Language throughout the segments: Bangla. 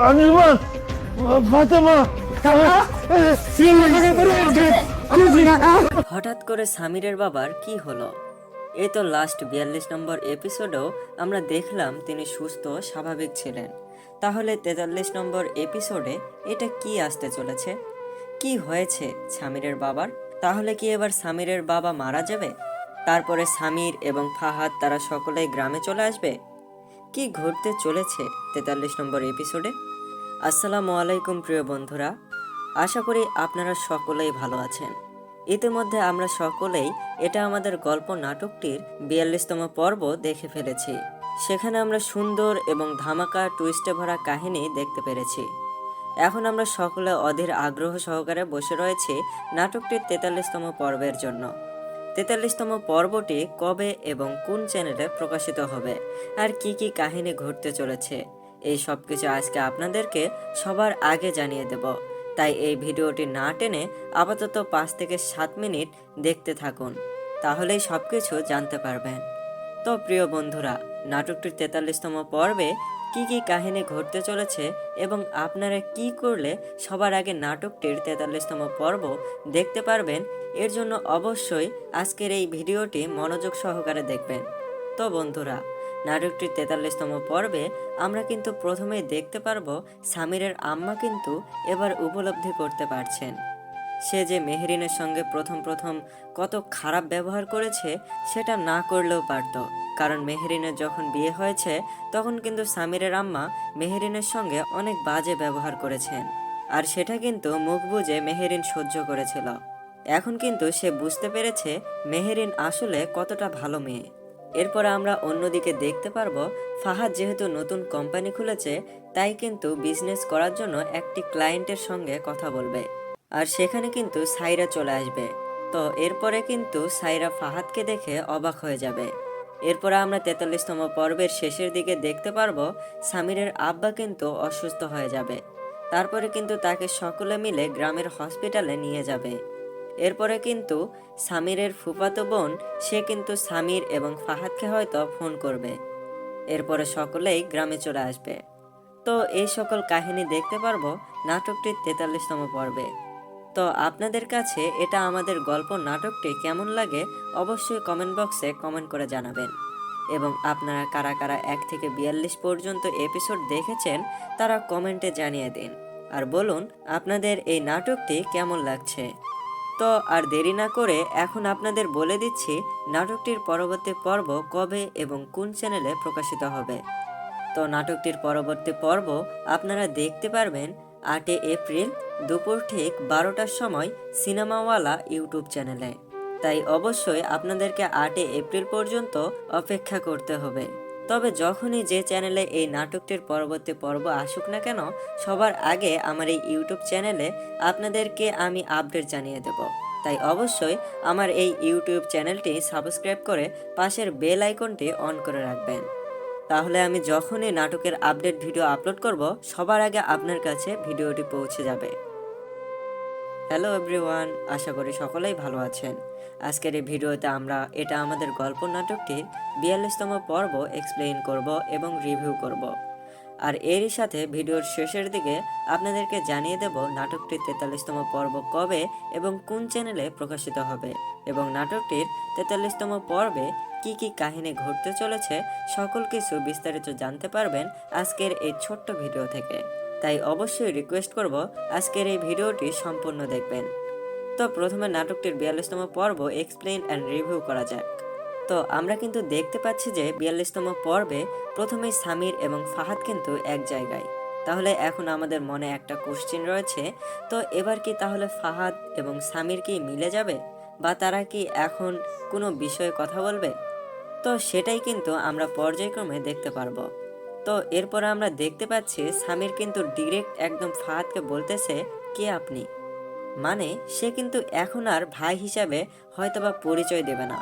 আঞ্জুমান, ফাতেমা, হঠাৎ করে সামিরের বাবার কি হলো? এই তো লাস্ট 42 নম্বর এপিসোডেও আমরা দেখলাম তিনি সুস্থ স্বাভাবিক ছিলেন। তাহলে 43 নম্বর এপিসোডে এটা কি আসতে চলেছে? কি হয়েছে সামিরের বাবার? তাহলে কি এবার সামিরের বাবা মারা যাবে? তারপরে সামির এবং ফাহাদ তারা সকলেই গ্রামে চলে আসবে? কি ঘটতে চলেছে 43 নম্বর এপিসোডে? আসসালামু আলাইকুম প্রিয় বন্ধুরা, আশা করি আপনারা সকলেই ভালো আছেন। ইতিমধ্যে আমরা সকলেই এটা আমাদের গল্প নাটকটির 42তম পর্ব দেখে ফেলেছি। সেখানে আমরা সুন্দর এবং ধামাকা টুইস্টে ভরা কাহিনী দেখতে পেরেছি। এখন আমরা সকলে অধীর আগ্রহ সহকারে বসে রয়েছি নাটকটির 43তম পর্বের জন্য। 43তম পর্বটি কবে এবং কোন চ্যানেলে প্রকাশিত হবে, আর কি কি কাহিনী ঘটতে চলেছে, এই সব কিছু আজকে আপনাদেরকে সবার আগে জানিয়ে দেব। তাই এই ভিডিওটি না টেনে আপাতত 5 থেকে 7 মিনিট দেখতে থাকুন, তাহলেই সব কিছু জানতে পারবেন। তো প্রিয় বন্ধুরা, নাটকটির 43তম পর্বে কি কি কাহিনী ঘটতে চলেছে এবং আপনারা কি করলে সবার আগে নাটকটির 43তম পর্ব দেখতে পারবেন, এর জন্য অবশ্যই আজকের এই ভিডিওটি মনোযোগ সহকারে দেখবেন। তো বন্ধুরা, নাটকটির 43তম পর্বে আমরা কিন্তু প্রথমেই দেখতে পারবো সামিরের আম্মা কিন্তু এবার উপলব্ধি করতে পারছেন সে যে মেহেরিনের সঙ্গে প্রথম প্রথম কত খারাপ ব্যবহার করেছে সেটা না করলেও পারত। কারণ মেহেরিনের যখন বিয়ে হয়েছে তখন কিন্তু সামিরের আম্মা মেহেরিনের সঙ্গে অনেক বাজে ব্যবহার করেছেন, আর সেটা কিন্তু মুখ বুজে মেহেরিন সহ্য করেছিল। এখন কিন্তু সে বুঝতে পেরেছে মেহেরিন আসলে কতটা ভালো মেয়ে। এরপর আমরা অন্যদিকে দেখতে পারবো ফাহাদ যেহেতু নতুন কোম্পানি খুলেছে, তাই কিন্তু বিজনেস করার জন্য একটি ক্লায়েন্টের সঙ্গে কথা বলবে, আর সেখানে কিন্তু সাইরা চলে আসবে। তো এরপরে কিন্তু সাইরা ফাহাদকে দেখে অবাক হয়ে যাবে। এরপরে আমরা 43তম পর্বের শেষের দিকে দেখতে পারবো সামিরের আব্বা কিন্তু অসুস্থ হয়ে যাবে। তারপরে কিন্তু তাকে সকলে মিলে গ্রামের হসপিটালে নিয়ে যাবে। এরপরে কিন্তু সামিরের ফুফাতো বোন সে কিন্তু সামির এবং ফাহাদকে হয়তো ফোন করবে। এরপরে সকলেই গ্রামে চলে আসবে। তো এই সকল কাহিনী দেখতে পারবো নাটকটির 43তম পর্বে। তো আপনাদের কাছে এটা আমাদের গল্প নাটকটি কেমন লাগে অবশ্যই কমেন্ট বক্সে কমেন্ট করে জানাবেন। এবং আপনারা কারা কারা 1 থেকে 42 পর্যন্ত এপিসোড দেখেছেন তারা কমেন্টে জানিয়ে দিন, আর বলুন আপনাদের এই নাটকটি কেমন লাগছে। তো আর দেরি না করে এখন আপনাদের বলে দিচ্ছি নাটকটির পরবর্তী পর্ব কবে এবং কোন চ্যানেলে প্রকাশিত হবে। তো নাটকটির পরবর্তী পর্ব আপনারা দেখতে পারবেন 8 এপ্রিল দুপুর ঠিক 12টার সময় সিনেমাওয়ালা ইউটিউব চ্যানেলে। তাই অবশ্যই আপনাদেরকে 8 এপ্রিল পর্যন্ত অপেক্ষা করতে হবে। তবে যখনই যে চ্যানেলে এই নাটকটির পরবর্তী পর্ব আসুক না কেন, সবার আগে আমার এই ইউটিউব চ্যানেলে আপনাদেরকে আমি আপডেট জানিয়ে দেব। তাই অবশ্যই আমার এই ইউটিউব চ্যানেলটি সাবস্ক্রাইব করে পাশের বেল আইকনটি অন করে রাখবেন। তাহলে আমি যখনই নাটকের আপডেট ভিডিও আপলোড করব সবার আগে আপনার কাছে ভিডিওটি পৌঁছে যাবে। হ্যালো এভরিওয়ান, আশা করি সকলেই ভালো আছেন। আজকের এই ভিডিওতে আমরা এটা আমাদের গল্প নাটকটির 42তম পর্ব এক্সপ্লেইন করব এবং রিভিউ করব। আর এরই সাথে ভিডিওর শেষের দিকে আপনাদেরকে জানিয়ে দেব নাটকটির 43তম পর্ব কবে এবং কোন চ্যানেলে প্রকাশিত হবে, এবং নাটকটির 43তম পর্বে কি কি কাহিনী ঘটতে চলেছে সকল কিছু বিস্তারিত জানতে পারবেন আজকের এই ছোট্ট ভিডিও থেকে। তাই অবশ্যই রিকোয়েস্ট করব আজকের এই ভিডিওটি সম্পূর্ণ দেখবেন। তো প্রথমে নাটকটির 42তম পর্ব এক্সপ্লেইন অ্যান্ড রিভিউ করা যাক। তো আমরা কিন্তু দেখতে পাচ্ছি যে 42তম পর্বে প্রথমেই সামির এবং ফাহাদ কিন্তু এক জায়গায়। তাহলে এখন আমাদের মনে একটা কোশ্চেন রয়েছে, তো এবার কি তাহলে ফাহাদ এবং সামির কি মিলে যাবে, বা তারা কি এখন কোনো বিষয়ে কথা বলবে? তো সেটাই কিন্তু আমরা পর্যায়ক্রমে দেখতে পারবো। তো এরপর আমরা দেখতে পাচ্ছি সামির কিন্তু ডিরেক্ট একদম ফাহাদকে বলতেছে, কে আপনি? মানে সে কিন্তু এখন আর ভাই হিসাবে হয়তোবা পরিচয় দেবে না,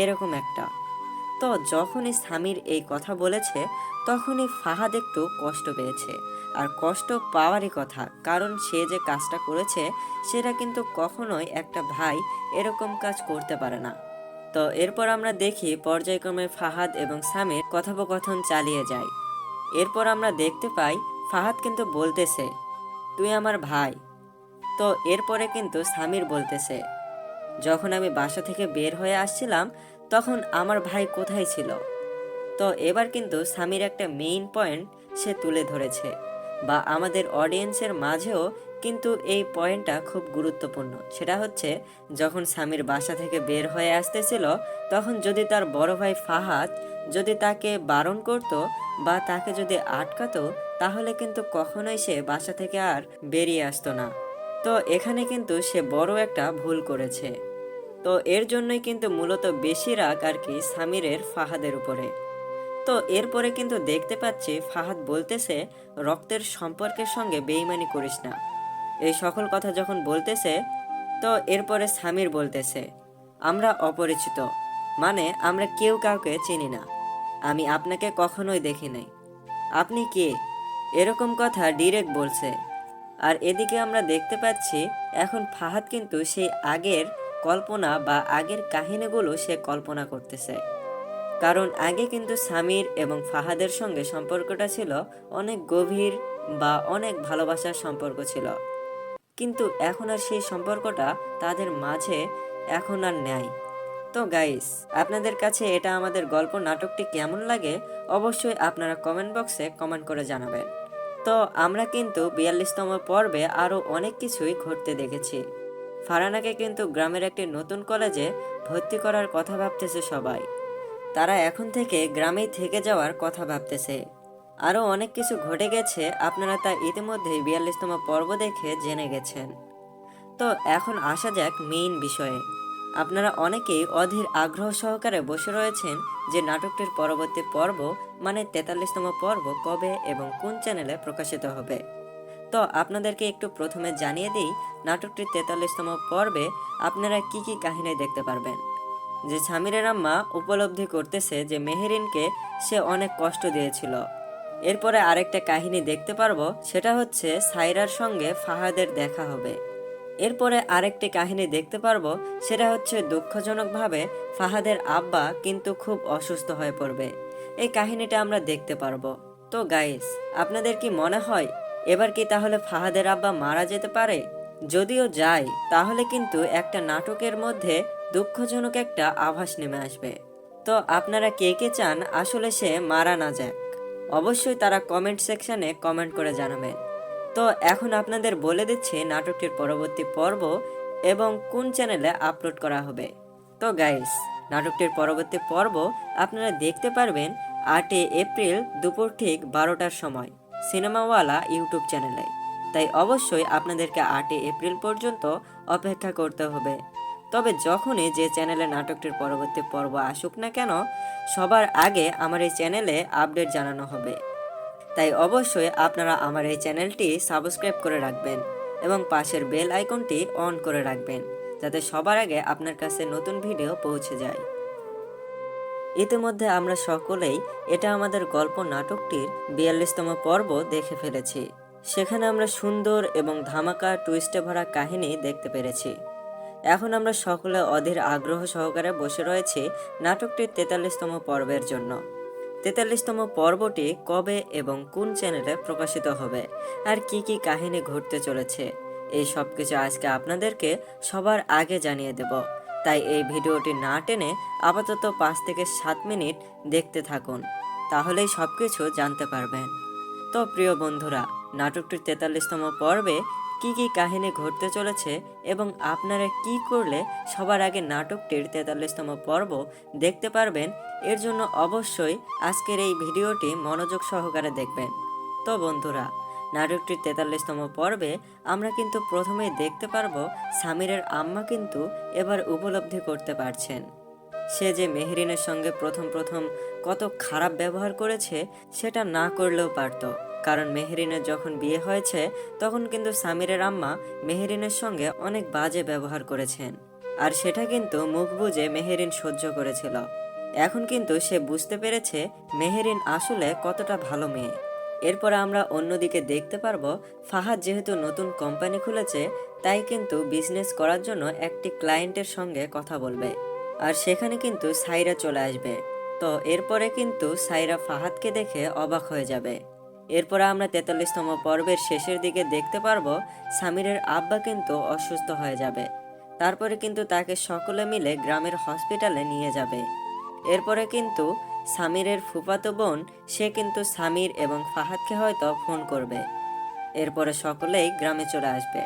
এরকম একটা। তো যখনই সামির এই কথা বলেছে তখনই ফাহাদ একটু কষ্ট পেয়েছে, আর কষ্ট পাওয়ারই কথা, কারণ সে যে কাজটা করেছে সেটা কিন্তু কখনোই একটা ভাই এরকম কাজ করতে পারে না। তো এরপর আমরা দেখি পর্যায়ক্রমে ফাহাদ এবং সামির কথোপকথন চালিয়ে যায়। এরপর আমরা দেখতে পাই ফাহাদ কিন্তু বলতেছে, তুই আমার ভাই। তো এরপরে কিন্তু সামির বলতেছে, যখন আমি বাসা থেকে বের হয়ে আসছিলাম তখন আমার ভাই কোথায় ছিল। তো এবার কিন্তু সামির একটা মেইন পয়েন্ট সে তুলে ধরেছে, বা আমাদের অডিয়েন্সের মাঝেও কিন্তু এই পয়েন্টটা খুব গুরুত্বপূর্ণ। সেটা হচ্ছে, যখন সামির বাসা থেকে বের হয়ে আসতেছিল তখন যদি তার বড় ভাই ফাহাদ যদি তাকে বারণ করত বা তাকে যদি আটকাতো, তাহলে কিন্তু কখনোই সে বাসা থেকে আর বেরিয়ে আসতো না। তো এখানে কিন্তু সে বড় একটা ভুল করেছে। তো এর জন্যই কিন্তু মূলত বেশি রাগ আর কি সামিরের ফাহাদের উপরে। তো এরপরে কিন্তু দেখতে পাচ্ছি ফাহাদ বলতেছে, রক্তের সম্পর্কের সঙ্গে বেইমানি করিস না। এই সকল কথা যখন বলতেছে, তো এরপরে সামির বলতেছে, আমরা অপরিচিত, মানে আমরা কেউ কাউকে চিনি না। আমি আপনাকে কখনোই দেখি নাই, আপনি কে? এরকম কথা ডিরেক্ট বলছে। আর এদিকে আমরা দেখতে পাচ্ছি এখন ফাহাদ কিন্তু সেই আগের কল্পনা বা আগের কাহিনীগুলো সে কল্পনা করতেছে। কারণ আগে কিন্তু সামির এবং ফাহাদের সঙ্গে সম্পর্কটা ছিল অনেক গভীর বা অনেক ভালোবাসার সম্পর্ক ছিল, কিন্তু এখন আর সেই সম্পর্কটা তাদের মাঝে এখন আর নেই। তো গাইস, আপনাদের কাছে এটা আমাদের গল্প নাটকটি কেমন লাগে অবশ্যই আপনারা কমেন্ট বক্সে কমেন্ট করে জানাবেন। তো আমরা কিন্তু 42তম পর্বে আরও অনেক কিছুই ঘটতে দেখেছি। ফারহানাকে কিন্তু গ্রামের একটি নতুন কলেজে ভর্তি করার কথা ভাবতেছে সবাই। তারা এখন থেকে গ্রামেই থেকে যাওয়ার কথা ভাবতেছে। আরও অনেক কিছু ঘটে গেছে, আপনারা তা ইতিমধ্যেই 42তম পর্ব দেখে জেনে গেছেন। তো এখন আসা যাক মেইন বিষয়ে। আপনারা অনেকেই অধীর আগ্রহ সহকারে বসে রয়েছেন যে নাটকটির পরবর্তী পর্ব মানে 43তম পর্ব কবে এবং কোন চ্যানেলে প্রকাশিত হবে। তো আপনাদেরকে একটু প্রথমে জানিয়ে দিই, নাটকটির 43তম পর্বে আপনারা কি কি কাহিনী দেখতে পারবেন। যে সামিরের আম্মা উপলব্ধি করতেছে যে মেহেরিনকে সে অনেক কষ্ট দিয়েছিল। এরপরে আরেকটা কাহিনী দেখতে পারবো, সেটা হচ্ছে সাইরার সঙ্গে ফাহাদের দেখা হবে। এরপরে আরেকটি কাহিনী দেখতে পারবো, সেটা হচ্ছে দুঃখজনকভাবে ফাহাদের আব্বা কিন্তু খুব অসুস্থ হয়ে পড়বে। এই কাহিনীটা আমরা দেখতে পারবো। তো গাইস, আপনাদের কি মনে হয় এবার কি তাহলে ফাহাদের আব্বা মারা যেতে পারে? যদিও যায়, তাহলে কিন্তু একটা নাটকের মধ্যে দুঃখজনক একটা আভাস নেমে আসবে। তো আপনারা কে কে চান আসলে সে মারা না যাক? অবশ্যই তারা কমেন্ট সেকশনে কমেন্ট করে জানাবেন। তো এখন আপনাদের বলে দিচ্ছি নাটকটির পরবর্তী পর্ব এবং কোন চ্যানেলে আপলোড করা হবে। তো গাইস, নাটকটির পরবর্তী পর্ব আপনারা দেখতে পারবেন 8 এপ্রিল দুপুর ঠিক 12টার সময় সিনেমাওয়ালা ইউটিউব চ্যানেলে। তাই অবশ্যই আপনাদেরকে 8 এপ্রিল পর্যন্ত অপেক্ষা করতে হবে। তবে যখনই যে চ্যানেলে নাটকটির পরবর্তী পর্ব আসুক না কেন, সবার আগে আমার এই চ্যানেলে আপডেট জানানো হবে। তাই অবশ্যই আপনারা আমার এই চ্যানেলটি সাবস্ক্রাইব করে রাখবেন এবং পাশের বেল আইকনটি অন করে রাখবেন, যাতে সবার আগে আপনার কাছে নতুন ভিডিও পৌঁছে যায়। ইতিমধ্যে আমরা সকলেই এটা আমাদের গল্প নাটকটির 42তম পর্ব দেখে ফেলেছি। সেখানে আমরা সুন্দর এবং ধামাকা টুইস্টে ভরা কাহিনী দেখতে পেরেছি। এখন আমরা সকলে অধীর আগ্রহ সহকারে বসে রয়েছি নাটকটির 43তম পর্বের জন্য। 43তম পর্বটি কবে এবং কোন চ্যানেলে প্রকাশিত হবে আর কি কি কাহিনী ঘটতে চলেছে, এই সব কিছু আজকে আপনাদেরকে সবার আগে জানিয়ে দেব। তাই এই ভিডিওটি না টেনে আপাতত 5 থেকে 7 মিনিট দেখতে থাকুন, তাহলেই সব কিছু জানতে পারবেন। তো প্রিয় বন্ধুরা, নাটকটির 43তম পর্বে কি কি কাহিনী ঘটতে চলেছে এবং আপনারা কি করলে সবার আগে নাটকটির 43তম পর্ব দেখতে পারবেন, এর জন্য অবশ্যই আজকের এই ভিডিওটি মনোযোগ সহকারে দেখবেন। তো বন্ধুরা, নাটকটির 43তম পর্বে আমরা কিন্তু প্রথমেই দেখতে পারবো সামিরের আম্মা কিন্তু এবার উপলব্ধি করতে পারছেন সে যে মেহেরিনের সঙ্গে প্রথম কত খারাপ ব্যবহার করেছে সেটা না করলেও পারত। কারণ মেহেরিনের যখন বিয়ে হয়েছে তখন কিন্তু সামিরের আম্মা মেহেরিনের সঙ্গে অনেক বাজে ব্যবহার করেছেন, আর সেটা কিন্তু মুখ বুজে মেহেরিন সহ্য করেছিল। এখন কিন্তু সে বুঝতে পেরেছে মেহেরিন আসলে কতটা ভালো মেয়ে। এরপর আমরা অন্যদিকে দেখতে পারবো ফাহাদ যেহেতু নতুন কোম্পানি খুলেছে, তাই কিন্তু বিজনেস করার জন্য একটি ক্লায়েন্টের সঙ্গে কথা বলবে। আর সেখানে কিন্তু সাইরা চলে আসবে। তো এরপরে কিন্তু সাইরা ফাহাদকে দেখে অবাক হয়ে যাবে। এরপরে আমরা 43তম পর্বের শেষের দিকে দেখতে পারবো সামিরের আব্বা কিন্তু অসুস্থ হয়ে যাবে। তারপরে কিন্তু তাকে সকলে মিলে গ্রামের হসপিটালে নিয়ে যাবে। এরপরে কিন্তু সামিরের ফুফাতো বোন সে কিন্তু সামির এবং ফাহাদকে হয়তো ফোন করবে। এরপরে সকলেই গ্রামে চলে আসবে।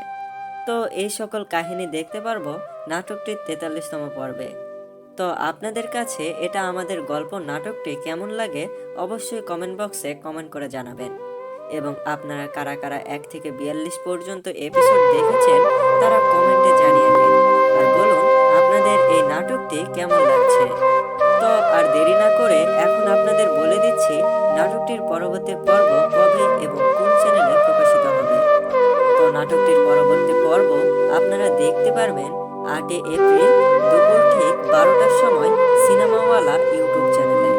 তো এই সকল কাহিনী দেখতে পারবো নাটকটির 43তম পর্বে। তো আপনাদের কাছে এটা আমাদের গল্প নাটকটি কেমন লাগে অবশ্যই কমেন্ট বক্সে কমেন্ট করে জানাবেন। এবং আপনারা কারা কারা 1 থেকে 42 পর্যন্ত এপিসোড দেখেছেন তারা কমেন্টে জানিয়ে দিন। আর বলুন আপনাদের এই নাটকটি কেমন লাগছে। তো আর দেরি না করে এখন আপনাদের বলে দিচ্ছি নাটকটির পরবর্তী পর্ব কবে এবং কোন চ্যানেলে প্রকাশিত হবে। তো নাটকটির পরবর্তী পর্ব আপনারা দেখতে পারবেন 8 এপ্রিল দুপুর ঠিক 12টার সময় সিনেমাওয়ালা ইউটিউব চ্যানেলে।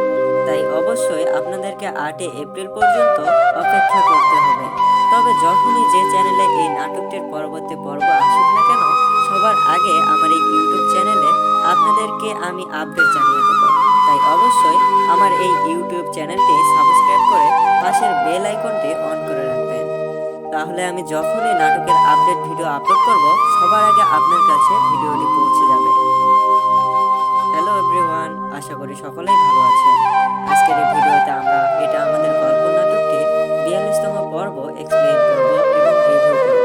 তাই অবশ্যই আপনাদেরকে 8 এপ্রিল পর্যন্ত অপেক্ষা করতে হবে। তবে যখনই যে চ্যানেলে এই নাটকটির পরবর্তী পর্ব আসুক না কেন সবার আগে আমার এই ইউটিউব চ্যানেলে আপনাদেরকে আমি আপডেট জানিয়ে দেব। তাই অবশ্যই আমার এই ইউটিউব চ্যানেলটি সাবস্ক্রাইব করে পাশের বেল আইকনটি অন করে রাখবেন। তাহলে আমি যখনই নাটকের আপডেট ভিডিও আপলোড করব সবার আগে আপনার কাছে ভিডিওটি পৌঁছে যাবে। হ্যালো এভরিওয়ান, আশা করি সকলেই ভালো আছেন। আজকের এই ভিডিওতে আমরা এটা আমাদের গল্প নাটকটির 42তম পর্ব এক্সপ্লেইন করব এবং রিভিউ করব।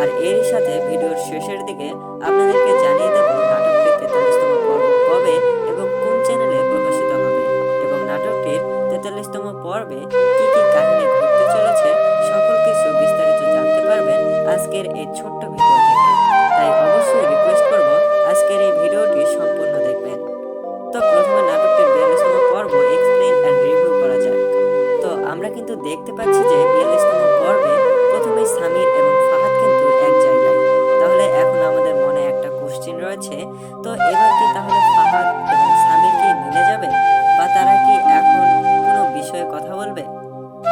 আর এরই সাথে ভিডিওর শেষের দিকে আপনাদেরকে জানিয়ে দেব নাটকটির 43তম পর্ব কবে এবং কোন চ্যানেলে প্রকাশিত হবে এবং নাটকটির 43তম পর্বে কি কি কাহিনী ঘটতে চলেছে সকল কিছু বিস্তারিত জানতে পারবেন আজকের এই ছোট্ট ভিডিও থেকে। তাই অবশ্যই রিকোয়েস্ট করব আজকের এই ভিডিওটি সম্পূর্ণ দেখবেন। তো প্রথমে নাটকটির 42তম পর্ব এক্সপ্লেইন এন্ড রিভিউ করা যাক। তো আমরা কিন্তু দেখতে পাচ্ছি যে 42তম পর্বে প্রথমেই সামির এবং ফাহাদ কিন্তু এক জায়গায়। তাহলে এখন আমাদের মনে একটা কোশ্চেন রয়েছে, তো এবার কি তাহলে ফাহাদ এবং সামির কি মিলে যাবে বা তারা কি এখন কোনো বিষয়ে কথা বলবে?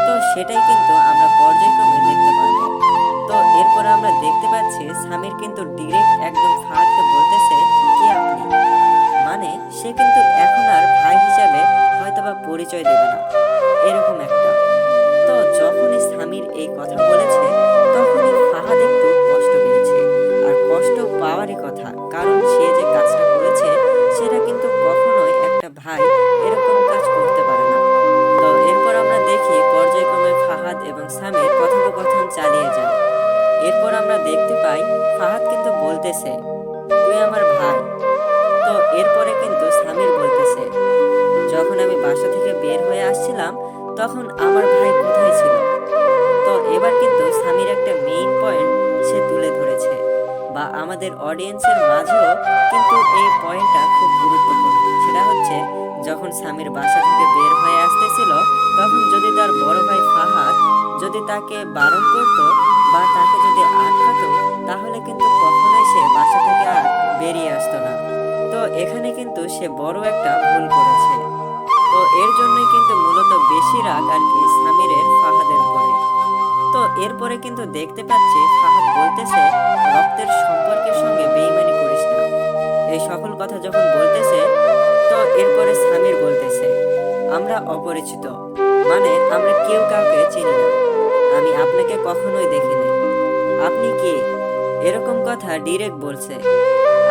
তো সেটাই কিন্তু আমরা পর্যায়ক্রমে দেখতে পারবো। তো এরপর আমরা দেখতে পাচ্ছি সামির কিন্তু ডিরেক্ট একদম ফাহাদকে বলতেছে কি আপনি, মানে সে কিন্তু এখন আর ভাই হিসাবে হয়তোবা পরিচয় দেবে না, এরকম একটা। তো যখনই সামির এই কথা বলেছে তখনই ফাহাদ একটু কষ্ট পেয়েছে। আর কষ্ট পাওয়ারই কথা, কারণ সে যে কাজটা করেছে সেটা কিন্তু কখনোই একটা ভাই এরকম কাজ করতে পারে না। তো এরপর আমরা দেখি পর্যায়ক্রমে ফাহাদ এবং সামির কথোপকথন চালিয়ে যায়। এরপর আমরা দেখতে পাই ফাহাদ কিন্তু বলতেছে তুই আমার ভাই। তো এরপরে কিন্তু সামির বলতেছে যখন আমি বাসা থেকে বের হয়ে আসছিলাম তখন আমার ভাই কোথায় ছিল? তো এবার কিন্তু সামির একটা মেইন পয়েন্ট সে তুলে ধরেছে, বা আমাদের অডিয়েন্সের মাঝেও কিন্তু এই পয়েন্টটা খুব গুরুত্বপূর্ণ। সেটা হচ্ছে যখন সামির বাসা থেকে বের হয়ে আসতেছিল তখন যদি তার বড় ভাই ফাহাদ যদি তাকে বারণ করত বা তাকে যদি আটকাতো তাহলে কিন্তু কখনোই সে বাসা থেকে আর বেরিয়ে আসতো না। তো এখানে কিন্তু সে বড় একটা ভুল করেছে। তো এর জন্যই কিন্তু মূলত বেশি রাগ আর কি সামিরের ফাহাদের উপরে। তো এরপরে কিন্তু দেখতে পাচ্ছি ফাহাদ বলতেছে রক্তের সম্পর্কের সঙ্গে বেইমানি করিস না, এই সকল কথা যখন বলতেছে তো এরপরে সামির বলতেছে আমরা অপরিচিত, মানে আমরা কেউ কাউকে চিনি না, আমি আপনাকে কখনোই দেখিনি, আপনি কে, এরকম কথা ডিরেক্ট বলছে।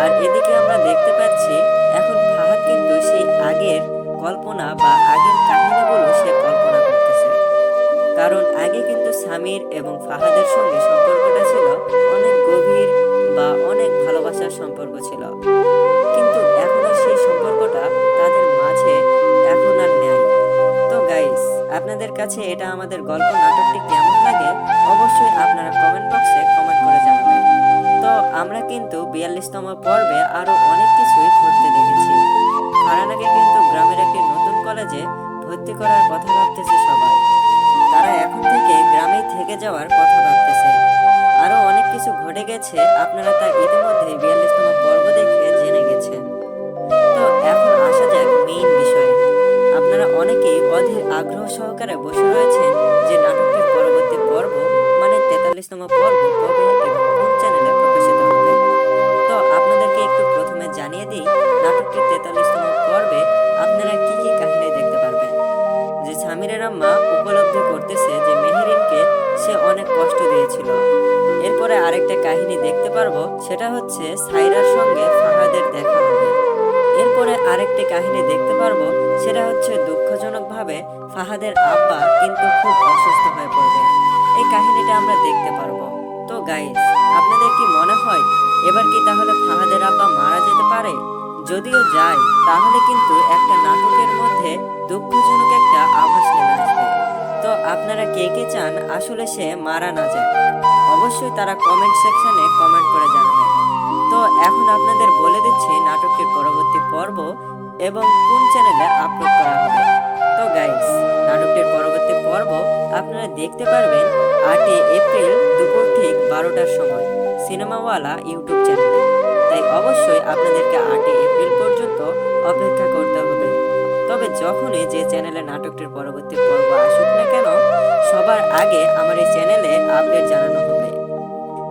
আর এদিকে আমরা দেখতে পাচ্ছি এখন ফাহাদ কিন্তু সেই আগের কল্পনা বা আগের কাহিনীগুলো সে কল্পনা করতেছে। কারণ আগে কিন্তু সামির এবং ফাহাদের সঙ্গে সম্পর্কটা ছিল অনেক গভীর বা অনেক ভালোবাসার সম্পর্ক ছিল, কিন্তু এখনো সেই সম্পর্কটা তাদের মাঝে এখন আর নেই। তো গাইস, আপনাদের কাছে এটা আমাদের গল্প নাটকটি কেমন লাগে অবশ্যই আপনারা কমেন্ট বক্সে কমেন্ট করে জানাবেন। তো আমরা কিন্তু 42তম পর্বে আরো অনেক কিছুই ঘটতে দেখেছি। ফারহানাকে কিন্তু গ্রামের একটি নতুন কলেজে ভর্তি করার কথা ভাবতেছে সবাই। তারা এখন থেকে গ্রামেই থেকে যাওয়ার কথা ভাবতেছে। আরো অনেক কিছু ঘটে গেছে, আপনারা তা ইতিমধ্যেই 42তম পর্ব দেখে জেনে গেছেন। তো এখন আসা যাক মেইন বিষয়ে। আপনারা অনেকেই অধীর আগ্রহ সহকারে বসে রয়েছেন যে নাটকটির পরবর্তী পর্ব মানে 43তম পর্ব কবে এবং কোন চ্যানেলে প্রকাশিত হবে। তো আপনাদেরকে একটু প্রথমে জানিয়ে দিই নাটকটির সামিরের আম্মা উপলব্ধি করতেছে যে মেহেরিনকে সে অনেক কষ্ট দিয়েছিল। এরপরে আরেকটা কাহিনী দেখতে পারবো, সেটা হচ্ছে সাইরার সঙ্গে ফাহাদের দেখা হবে। এরপরে আরেকটি কাহিনী দেখতে পারবো, সেটা হচ্ছে দুঃখজনকভাবে ফাহাদের আব্বা কিন্তু খুব অসুস্থ হয়ে পড়বে। এই কাহিনীটা আমরা দেখতে পারবো। তো গাইস, আপনাদের কি মনে হয় এবার কি তাহলে ফাহাদের আব্বা মারা যেতে পারে? যদিও যায়, তাহলে কিন্তু একটা নাটকের মধ্যে দুঃখজনক একটা আভাস নেমে আসবে। তো আপনারা কে কে চান আসলে সে মারা না যায়? অবশ্যই তারা কমেন্ট সেকশনে কমেন্ট করে জানাবেন। তো এখন আপনাদের বলে দিচ্ছি নাটকটির পরবর্তী পর্ব এবং কোন চ্যানেলে আপলোড করা হবে। তো গাইস, নাটকটির পরবর্তী পর্ব আপনারা দেখতে পারবেন 8 এপ্রিল দুপুর ঠিক 12টার সময় সিনেমাওয়ালা ইউটিউব চ্যানেলে। তাই অবশ্যই আপনাদেরকে 8 এপ্রিল পর্যন্ত অপেক্ষা করতে হবে। তবে যখনই যে চ্যানেলে নাটকটির পরবর্তী পর্ব আসুক না কেন, সবার আগে আমার এই চ্যানেলে আপডেট জানানো হবে।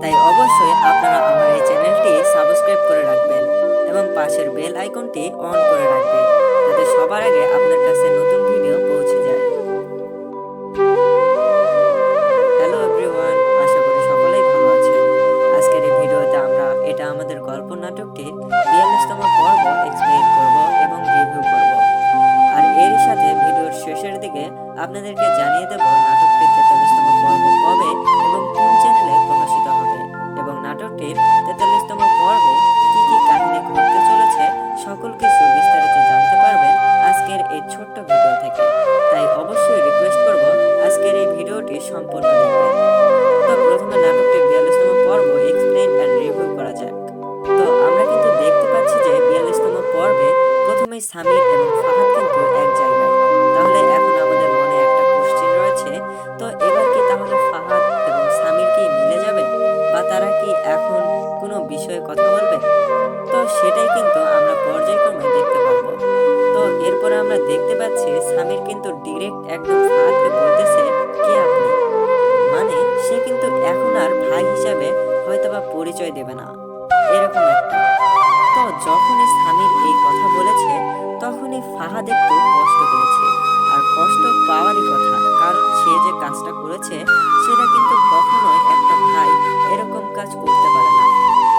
তাই অবশ্যই আপনারা আমার এই চ্যানেলটি সাবস্ক্রাইব করে রাখবেন এবং পাশের বেল আইকনটি অন করে রাখবেন, যাতে সবার আগে আপনার কাছে নতুন ভিডিও পৌঁছে যায়। হ্যালো এভরিওয়ান, আশা করি সকলেই ভালো আছেন। আজকের এই ভিডিওতে আমরা আমাদের গল্প নাটকটির 42তম পর্ব এক্সপ্লেইন করব এবং রিভিউ করব। আর এরই সাথে ভিডিওর শেষের দিকে আপনাদেরকে জানিয়ে দেব নাটকটির 43তম পর্ব কবে এবং কোন চ্যানেলে প্রকাশিত হবে, এবং নাটকটির 43তম পর্বে কি কি কাহিনী ঘটতে চলেছে সকল কিছু বিস্তারিত জানতে পারবেন আজকের এই ছোট্ট ভিডিও থেকে। তাই অবশ্যই রিকোয়েস্ট করব আজকের এই ভিডিওটি সম্পূর্ণ দেখবেন। তো প্রথমে নাটকটির 42তম পর্ব এক্সপ্লেইন এন্ড রিভিউ করা যাক। তো আমরা কিন্তু দেখতে পাচ্ছি যে 42তম পর্বে প্রথমেই সামির এবং ফাহাদ কিন্তু এক জায়গায়। তাহলে এখন আমাদের মনে একটা কোশ্চেন রয়েছে, তো এবার কি তাহলে ফাহাদ এবং সামির কি মিলে যাবে, বা তারা কি এখন কোনো বিষয়ে কথা বলবে? তো সেটাই কিন্তু আমরা পর্যায়ক্রমে দেখতে পাবো। তো এরপরে আমরা দেখতে পাচ্ছি সামির কিন্তু ডিরেক্ট একদম ফাহাদকে বলতেছে, কে আপনি? মানে সে কিন্তু এখন আর ভাই হিসাবে হয়তোবা পরিচয় দেবে না, এরকম একটা। তো যখনই সামির এই কথা বলেছে, তখনই ফাহাদ একটু কষ্ট পেয়েছে। আর কষ্ট পাওয়ারই কথা, কারণ সে যে কাজটা করেছে সেটা কিন্তু কখনোই একটা ভাই এরকম কাজ করতে পারে না।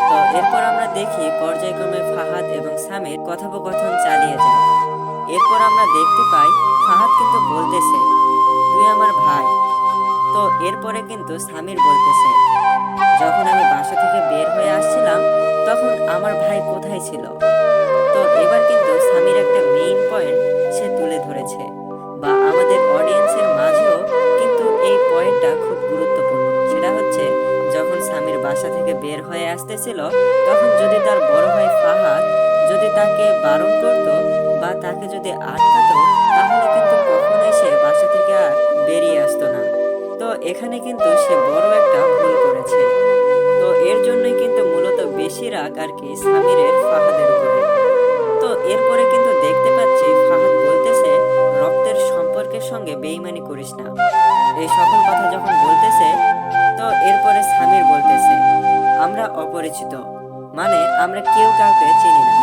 তো এরপর আমরা দেখি পর্যায়ক্রমে ফাহাদ এবং সামির কথোপকথন চালিয়ে যায়। এরপর আমরা দেখতে পাই ফাহাদ কিন্তু বলতেছে, তুই আমার ভাই। তো এরপরে কিন্তু সামির বলতেছে, যখন আমি বাসা থেকে বের হয়ে আসছিলাম তখন আমার ভাই কোথায় ছিল? তো এবার কিন্তু সামির একটা মেইন পয়েন্ট সে তুলে ধরেছে, বা আমাদের অডিয়েন্সের মাঝেও কিন্তু এই পয়েন্টটা খুব গুরুত্বপূর্ণ। সেটা হচ্ছে, যখন সামির বাসা থেকে বের হয়ে আসতেছিল, তখন যদি তার বড় ভাই ফাহাদ যদি তাকে বারণ করত বা তাকে যদি আটকাতো, তাহলে কিন্তু কখনোই সে বাসা থেকে আর বেরিয়ে আসতো না। তো এখানে কিন্তু সে বড় একটা ভুল করেছে। তো এর জন্যই কিন্তু মূলত বেশি রাগ আর কি সামিরের ফাহাদের উপরে। তো এরপরে কিন্তু দেখতে পাচ্ছি ফাহাদ বলতেছে, রক্তের সম্পর্কের সঙ্গে বেইমানি করিস না। এই সকল কথা যখন বলতেছে, তো এরপরে সামির বলতেছে, আমরা অপরিচিত, মানে আমরা কেউ কাউকে চিনি না,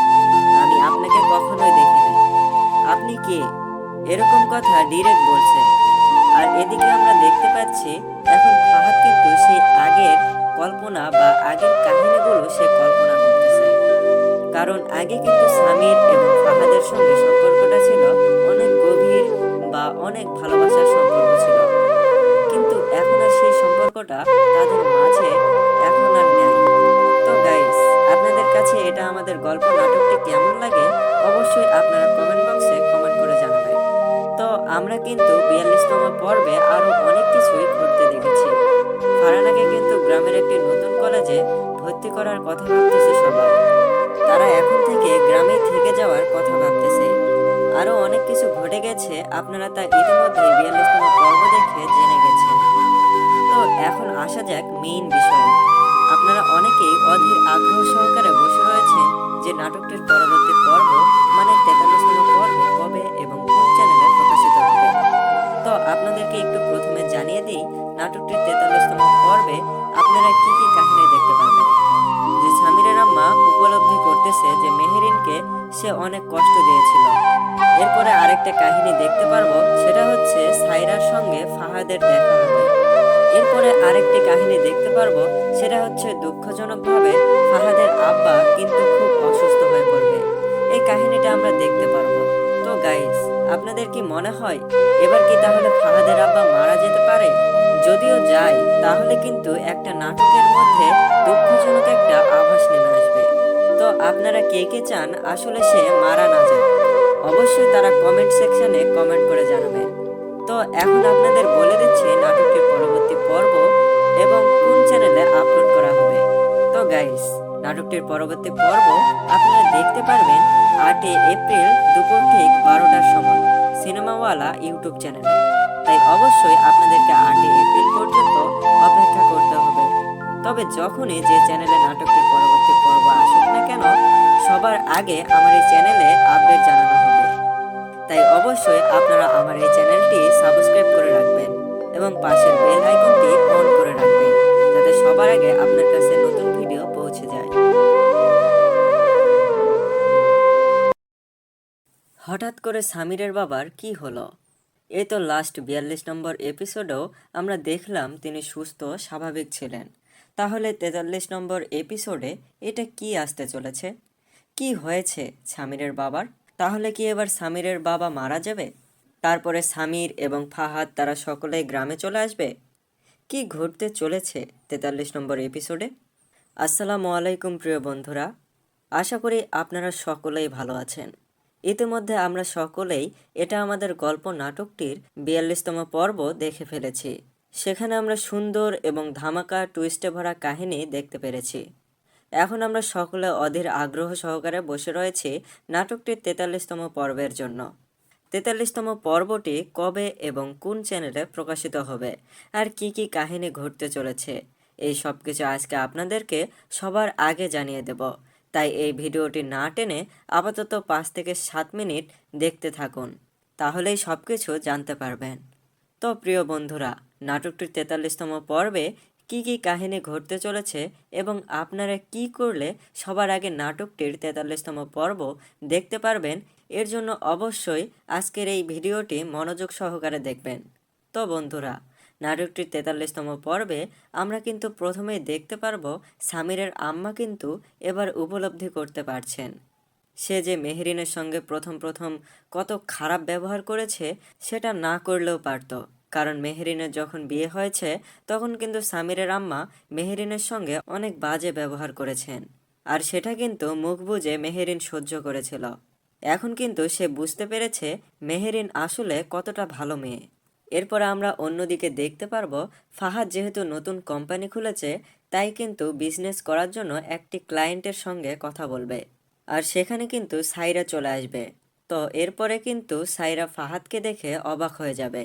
আমি আপনাকে কখনোই দেখিনি, আপনি কে? এরকম কথা ডিরেক্ট বলছে। আর এদিকে আমরা দেখতে পাচ্ছি এখন ফাহাদ কিন্তু সেই আগের কল্পনা বা আগের কাহিনীগুলো সে কল্পনা করতেছে। কারণ আগে কিন্তু সামির এবং ফাহাদের সঙ্গে সম্পর্কটা ছিল অনেক গভীর বা অনেক ভালোবাসার সম্পর্ক ছিল, কিন্তু এখন আর সেই সম্পর্কটা তাদের মাঝে এখন আর নেই। তো গাইস, আপনাদের কাছে এটা আমাদের গল্প নাটকটি কেমন লাগে অবশ্যই আপনারা কমেন্ট বক্সে কমেন্ট করে জানাবেন। তো আমরা কিন্তু 42তম পর্বে আরো অনেক কিছুই ঘটতে দেখেছি। ফারহানাকে কিন্তু গ্রামের একটি নতুন কলেজে ভর্তি করার কথা ভাবতেছে সবাই। তারা এখন থেকে গ্রামেই থেকে যাওয়ার কথা ভাবতেছে। আরো অনেক কিছু ঘটে গেছে, আপনারা তা ইতিমধ্যে 42তম পর্ব দেখে জেনে গেছেন। তো এখন আসা যাক মেইন বিষয়ে। আপনারা অনেকেই অধীর আগ্রহ সহকারে বসে রয়েছেন যে নাটকটির পরবর্তী পর্ব মানে 43তম পর্ব কবে এবং কোন চ্যানেলে প্রকাশিত হবে। তো আপনাদেরকে একটু প্রথমে জানিয়ে দিই, নাটকটির 43তম পর্বে আপনারা কি কি কাহিনী দেখতে পাবেন। যে সামিরের আম্মা উপলব্ধি করতেছে যে মেহেরিনকে সে অনেক কষ্ট দিয়েছিল, এরপরে আরেকটা কাহিনী দেখতে পারবো, সেটা হচ্ছে সাইরার সঙ্গে ফাহাদের দেখা হবে। এরপরে আরেকটি কাহিনী দেখতে পারবো, সেটা হচ্ছে দুঃখজনকভাবে ফাহাদের আব্বা কিন্তু খুব অসুস্থ হয়ে পড়বে। এই কাহিনীটা আমরা দেখতে পারবো। তো গাইস, আপনাদের কি মনে হয় এবার কি তাহলে ফাহাদের আব্বা মারা যেতে পারে? যদিও যায়, তাহলে কিন্তু একটা নাটকের মধ্যে দুঃখজনক একটা আভাস নেমে আসবে। তো আপনারা কে কে চান আসলে সে মারা না যায়? অবশ্যই তারা কমেন্ট সেকশনে কমেন্ট করে জানাবেন। তো এখন আপনাদের বলে দিচ্ছি নাটকটির পরবর্তী পর্ব এবং কোন চ্যানেলে আপলোড করা হবে। তো গাইস, নাটকটির পরবর্তী পর্ব আপনারা দেখতে পারবেন 8 এপ্রিল দুপুর ঠিক 12টার সময় সিনেমাওয়ালা ইউটিউব চ্যানেলে। তাই অবশ্যই আপনাদেরকে 8 এপ্রিল পর্যন্ত অপেক্ষা করতে হবে। তবে যখনই যে চ্যানেলে নাটকটির পরবর্তী পর্ব আসুক না কেন, সবার আগে আমার এই চ্যানেলে আপডেট জানানো হবে। তাই অবশ্যই আপনারা আমার এই চ্যানেলটি সাবস্ক্রাইব করে রাখবেন এবং পাশের বেল আইকনটি অন করে রাখবেন, যাতে সবার আগে আপনার কাছে নতুন ভিডিও পৌঁছে যায়। হঠাৎ করে সামিরের বাবার কি হলো? এই তো লাস্ট 42 নম্বর এপিসোডেও আমরা দেখলাম তিনি সুস্থ স্বাভাবিক ছিলেন। তাহলে 43 নম্বর এপিসোডে এটা কি আসতে চলেছে? কি হয়েছে সামিরের বাবার? তাহলে কি এবার সামিরের বাবা মারা যাবে? তারপরে সামির এবং ফাহাদ তারা সকলেই গ্রামে চলে আসবে? কি ঘটতে চলেছে 43 নম্বর এপিসোডে? আসসালামু আলাইকুম প্রিয় বন্ধুরা, আশা করি আপনারা সকলেই ভালো আছেন। ইতিমধ্যে আমরা সকলেই এটা আমাদের গল্প নাটকটির 42তম পর্ব দেখে ফেলেছি। সেখানে আমরা সুন্দর এবং ধামাকা টুইস্টে ভরা কাহিনী দেখতে পেরেছি। এখন আমরা সকলে অধীর আগ্রহ সহকারে বসে রয়েছি নাটকটির 43তম পর্বের জন্য। 43তম পর্বটি কবে এবং কোন চ্যানেলে প্রকাশিত হবে, আর কি কি কাহিনী ঘটতে চলেছে, এই সব কিছু আজকে আপনাদেরকে সবার আগে জানিয়ে দেব। তাই এই ভিডিওটি না টেনে আপাতত 5 থেকে 7 মিনিট দেখতে থাকুন, তাহলেই সব কিছু জানতে পারবেন। তো প্রিয় বন্ধুরা, নাটকটির 43তম পর্বে কি কি কাহিনী ঘটতে চলেছে এবং আপনারা কি করলে সবার আগে নাটকটির 43তম পর্ব দেখতে পারবেন, এর জন্য অবশ্যই আজকের এই ভিডিওটি মনোযোগ সহকারে দেখবেন। তো বন্ধুরা, নাটকটির 43তম পর্বে আমরা কিন্তু প্রথমেই দেখতে পারবো সামিরের আম্মা কিন্তু এবার উপলব্ধি করতে পারছেন সে যে মেহরিনের সঙ্গে প্রথম কত খারাপ ব্যবহার করেছে সেটা না করলেও পারত। কারণ মেহরিনের যখন বিয়ে হয়েছে তখন কিন্তু সামিরের আম্মা মেহরিনের সঙ্গে অনেক বাজে ব্যবহার করেছেন, আর সেটা কিন্তু মুখ বুজে মেহরিন সহ্য করেছিল। এখন কিন্তু সে বুঝতে পেরেছে মেহরিন আসলে কতটা ভালো মেয়ে। এরপর আমরা অন্যদিকে দেখতে পারবো ফাহাদ যেহেতু নতুন কোম্পানি খুলেছে, তাই কিন্তু বিজনেস করার জন্য একটি ক্লায়েন্টের সঙ্গে কথা বলবে, আর সেখানে কিন্তু সাইরা চলে আসবে। তো এরপরে কিন্তু সাইরা ফাহাদকে দেখে অবাক হয়ে যাবে।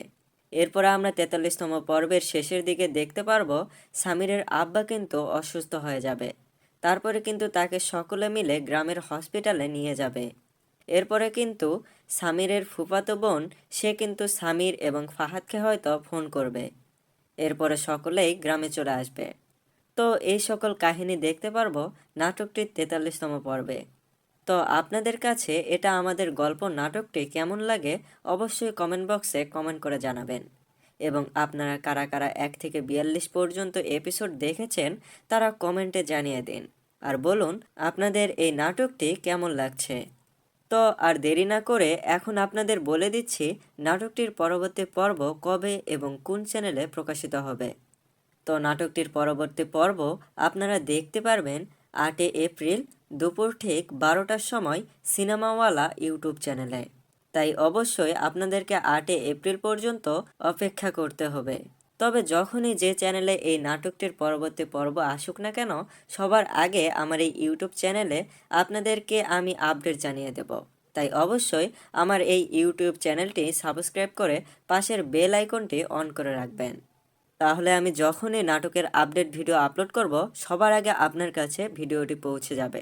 এরপরে আমরা 43তম পর্বের শেষের দিকে দেখতে পারবো সামিরের আব্বা কিন্তু অসুস্থ হয়ে যাবে। তারপরে কিন্তু তাকে সকলে মিলে গ্রামের হসপিটালে নিয়ে যাবে। এরপরে কিন্তু সামিরের ফুফাতো বোন সে কিন্তু সামির এবং ফাহাদকে হয়তো ফোন করবে। এরপরে সকলেই গ্রামে চলে আসবে। তো এই সকল কাহিনী দেখতে পারবো নাটকটির 43তম পর্বে। তো আপনাদের কাছে এটা আমাদের গল্প নাটকটি কেমন লাগে অবশ্যই কমেন্ট বক্সে কমেন্ট করে জানাবেন। এবং আপনারা কারা কারা 1 থেকে 42 পর্যন্ত এপিসোড দেখেছেন তারা কমেন্টে জানিয়ে দিন, আর বলুন আপনাদের এই নাটকটি কেমন লাগছে। তো আর দেরি না করে এখন আপনাদের বলে দিচ্ছি নাটকটির পরবর্তী পর্ব কবে এবং কোন চ্যানেলে প্রকাশিত হবে। তো নাটকটির পরবর্তী পর্ব আপনারা দেখতে পারবেন 8 এপ্রিল দুপুর ঠিক 12টার সময় সিনেমাওয়ালা ইউটিউব চ্যানেলে। তাই অবশ্যই আপনাদেরকে 8 এপ্রিল পর্যন্ত অপেক্ষা করতে হবে। তবে যখনই যে চ্যানেলে এই নাটকটির পরবর্তী পর্ব আসুক না কেন, সবার আগে আমার এই ইউটিউব চ্যানেলে আপনাদেরকে আমি আপডেট জানিয়ে দেব। তাই অবশ্যই আমার এই ইউটিউব চ্যানেলটি সাবস্ক্রাইব করে পাশের বেল আইকনটি অন করে রাখবেন। তাহলে আমি যখনই নাটকের আপডেট ভিডিও আপলোড করব সবার আগে আপনার কাছে ভিডিওটি পৌঁছে যাবে।